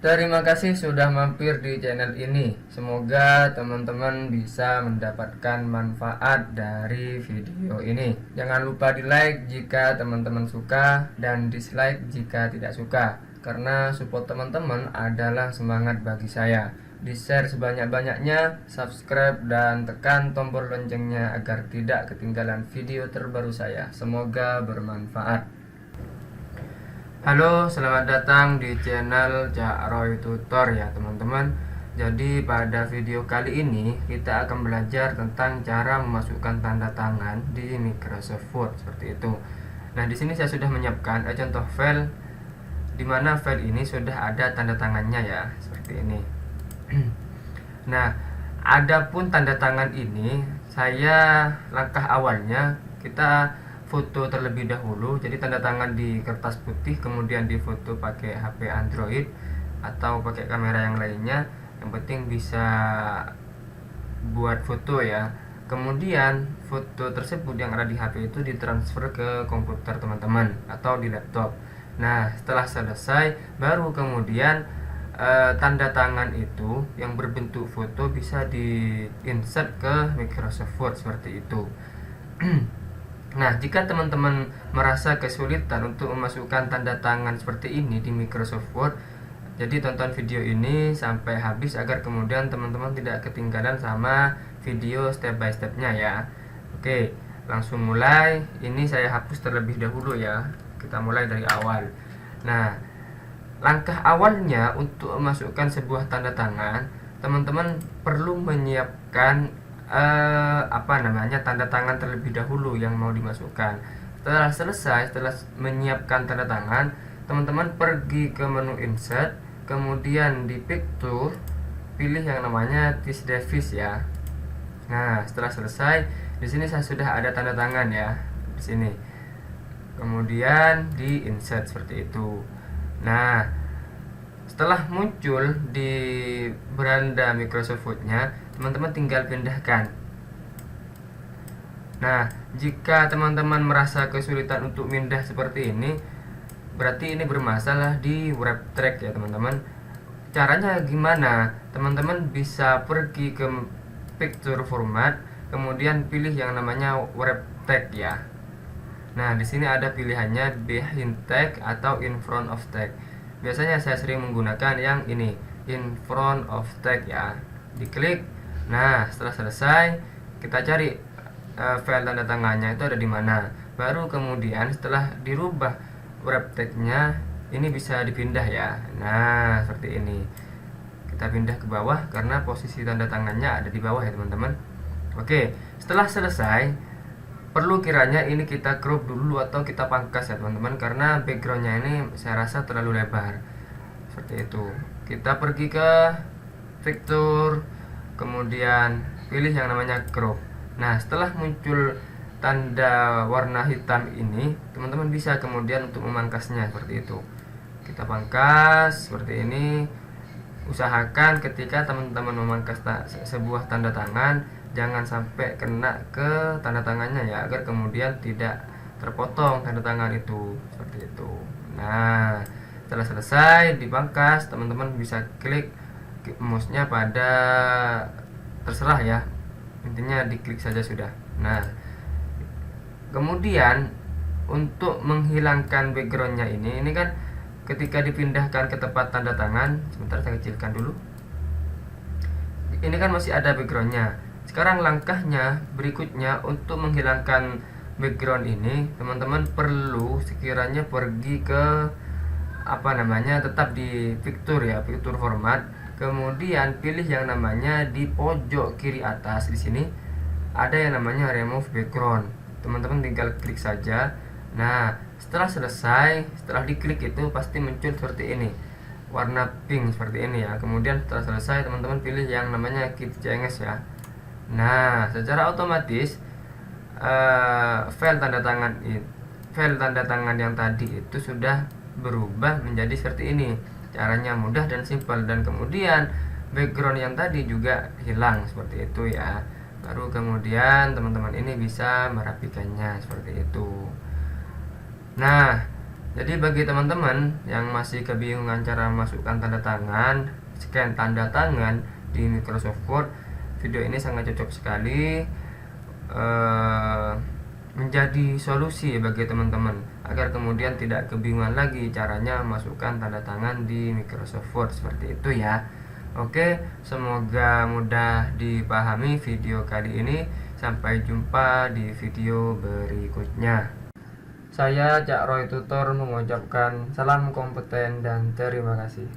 Terima kasih sudah mampir di channel ini. Semoga teman-teman bisa mendapatkan manfaat dari video ini. Jangan lupa di like jika teman-teman suka dan dislike jika tidak suka, karena support teman-teman adalah semangat bagi saya. Di share sebanyak-banyaknya, subscribe dan tekan tombol loncengnya agar tidak ketinggalan video terbaru saya. Semoga bermanfaat. Halo, selamat datang di channel Cak Roy Tutor ya teman-teman. Jadi pada video kali ini kita akan belajar tentang cara memasukkan tanda tangan di Microsoft Word seperti itu. Nah, di sini saya sudah menyiapkan contoh file di mana file ini sudah ada tanda tangannya ya, seperti ini. Nah, adapun tanda tangan ini langkah awalnya kita foto terlebih dahulu. Jadi tanda tangan di kertas putih, kemudian difoto pakai HP Android atau pakai kamera yang lainnya, yang penting bisa buat foto ya. Kemudian foto tersebut yang ada di HP itu ditransfer ke komputer teman-teman atau di laptop. Nah, setelah selesai baru kemudian tanda tangan itu yang berbentuk foto bisa di insert ke Microsoft Word seperti itu. Nah, jika teman-teman merasa kesulitan untuk memasukkan tanda tangan seperti ini di Microsoft Word, jadi tonton video ini sampai habis agar kemudian teman-teman tidak ketinggalan sama video step by stepnya ya. Oke, langsung mulai. Ini saya hapus terlebih dahulu ya. Kita mulai dari awal. Nah, langkah awalnya untuk memasukkan sebuah tanda tangan, teman-teman perlu menyiapkan tanda tangan terlebih dahulu yang mau dimasukkan. Setelah menyiapkan tanda tangan, teman-teman pergi ke menu insert, kemudian di picture pilih yang namanya Tis Davis ya. Nah, setelah selesai, di sini saya sudah ada tanda tangan ya di sini. Kemudian di insert seperti itu. Nah, setelah muncul di beranda Microsoft Word-nya, teman-teman tinggal pindahkan. Nah, jika teman-teman merasa kesulitan untuk pindah seperti ini, berarti ini bermasalah di wrap track ya teman-teman. Caranya gimana? Teman-teman bisa pergi ke picture format, kemudian pilih yang namanya wrap tag ya. Nah, di sini ada pilihannya behind tag atau in front of tag. Biasanya saya sering menggunakan yang ini, in front of tag ya. Diklik. Nah, setelah selesai kita cari file tanda tangannya itu ada di mana. Baru kemudian setelah dirubah wrap tag-nya, ini bisa dipindah ya. Nah, seperti ini. Kita pindah ke bawah karena posisi tanda tangannya ada di bawah ya teman-teman. Oke, setelah selesai perlu kiranya ini kita crop dulu atau kita pangkas ya teman-teman, karena backgroundnya ini saya rasa terlalu lebar. Seperti itu. Kita pergi ke picture, kemudian pilih yang namanya crop. Nah, setelah muncul tanda warna hitam ini, teman-teman bisa kemudian untuk memangkasnya seperti itu. Kita pangkas seperti ini. Usahakan ketika teman-teman memangkas sebuah tanda tangan, jangan sampai kena ke tanda tangannya ya, agar kemudian tidak terpotong tanda tangan itu seperti itu. Nah, setelah selesai dipangkas, teman-teman bisa klik mouse-nya pada terserah ya, intinya diklik saja sudah. Nah, kemudian untuk menghilangkan backgroundnya ini kan ketika dipindahkan ke tempat tanda tangan, sebentar saya kecilkan dulu, ini kan masih ada backgroundnya. Sekarang langkahnya berikutnya untuk menghilangkan background ini, teman-teman perlu sekiranya pergi ke tetap di picture ya, picture format. Kemudian pilih yang namanya di pojok kiri atas di sini ada yang namanya remove background. Teman-teman tinggal klik saja. Nah, setelah selesai, setelah diklik itu pasti muncul seperti ini, warna pink seperti ini ya. Kemudian setelah selesai teman-teman pilih yang namanya keep changes ya. Nah, secara otomatis file tanda tangan yang tadi itu sudah berubah menjadi seperti ini. Caranya mudah dan simpel, dan kemudian background yang tadi juga hilang seperti itu ya. Baru kemudian teman-teman ini bisa merapikannya seperti itu. Nah, Jadi bagi teman-teman yang masih kebingungan cara masukkan tanda tangan, scan tanda tangan di Microsoft Word, video ini sangat cocok sekali menjadi solusi bagi teman-teman agar kemudian tidak kebingungan lagi caranya masukkan tanda tangan di Microsoft Word seperti itu ya. Oke, semoga mudah dipahami video kali ini. Sampai jumpa di video berikutnya. Saya Cak Roy Tutor mengucapkan salam kompeten dan terima kasih.